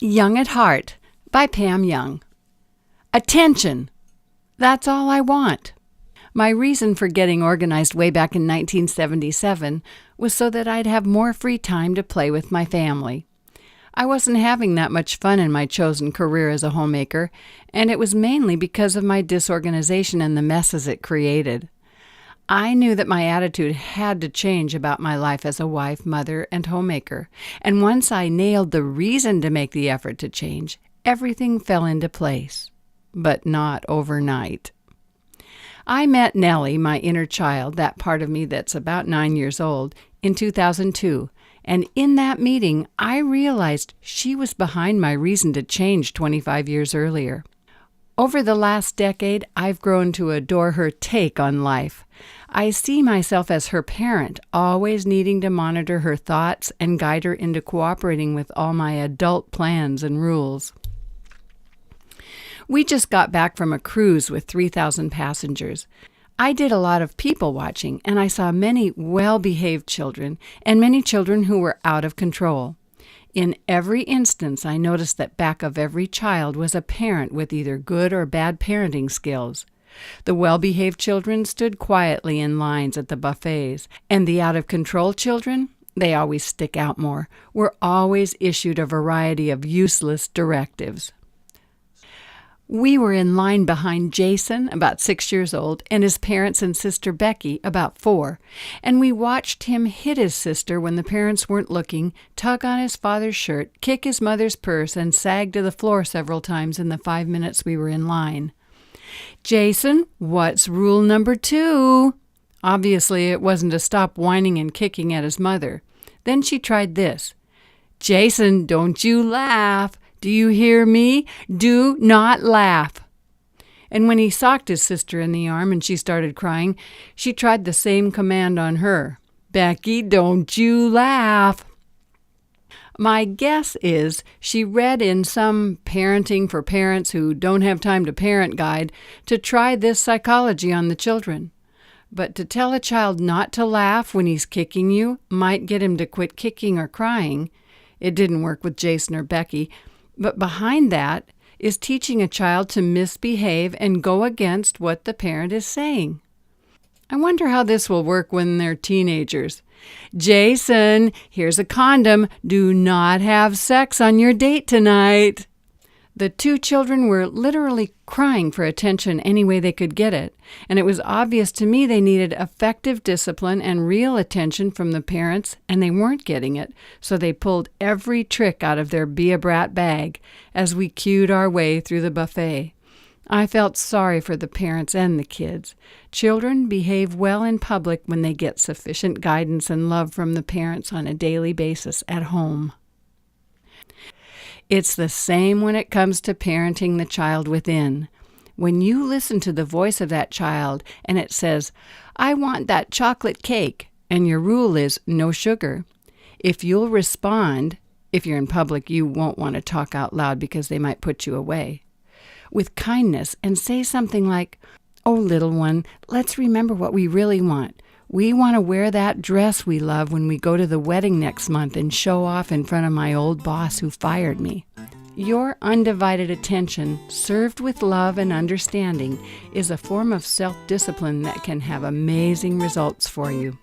Young at Heart by Pam Young. Attention! That's all I want. My reason for getting organized way back in 1977 was so that I'd have more free time to play with my family. I wasn't having that much fun in my chosen career as a homemaker, and it was mainly because of my disorganization and the messes it created. I knew that my attitude had to change about my life as a wife, mother, and homemaker, and once I nailed the reason to make the effort to change, everything fell into place. But not overnight. I met Nellie, my inner child, that part of me that's about 9 years old, in 2002, and in that meeting, I realized she was behind my reason to change 25 years earlier. Over the last decade, I've grown to adore her take on life. I see myself as her parent, always needing to monitor her thoughts and guide her into cooperating with all my adult plans and rules. We just got back from a cruise with 3,000 passengers. I did a lot of people watching, and I saw many well-behaved children and many children who were out of control. In every instance, I noticed that back of every child was a parent with either good or bad parenting skills. The well-behaved children stood quietly in lines at the buffets, and the out-of-control children, they always stick out more, were always issued a variety of useless directives. We were in line behind Jason, about 6 years old, and his parents and sister Becky, about 4, and we watched him hit his sister when the parents weren't looking, tug on his father's shirt, kick his mother's purse, and sag to the floor several times in the 5 minutes we were in line. "Jason, what's rule number 2? Obviously, it wasn't to stop whining and kicking at his mother. Then she tried this. "Jason, don't you laugh. Do you hear me? Do not laugh." And when he socked his sister in the arm and she started crying, she tried the same command on her. "Becky, don't you laugh." My guess is she read in some Parenting for Parents Who Don't Have Time to Parent guide to try this psychology on the children. But to tell a child not to laugh when he's kicking you might get him to quit kicking or crying. It didn't work with Jason or Becky. But behind that is teaching a child to misbehave and go against what the parent is saying. I wonder how this will work when they're teenagers. "Jason, here's a condom. Do not have sex on your date tonight." The 2 children were literally crying for attention any way they could get it, and it was obvious to me they needed effective discipline and real attention from the parents, and they weren't getting it, so they pulled every trick out of their be-a-brat bag as we queued our way through the buffet. I felt sorry for the parents and the kids. Children behave well in public when they get sufficient guidance and love from the parents on a daily basis at home. It's the same when it comes to parenting the child within. When you listen to the voice of that child and it says, "I want that chocolate cake," and your rule is no sugar, if you'll respond, if you're in public, you won't want to talk out loud because they might put you away, with kindness and say something like, "Oh, little one, let's remember what we really want. We want to wear that dress we love when we go to the wedding next month and show off in front of my old boss who fired me." Your undivided attention, served with love and understanding, is a form of self-discipline that can have amazing results for you.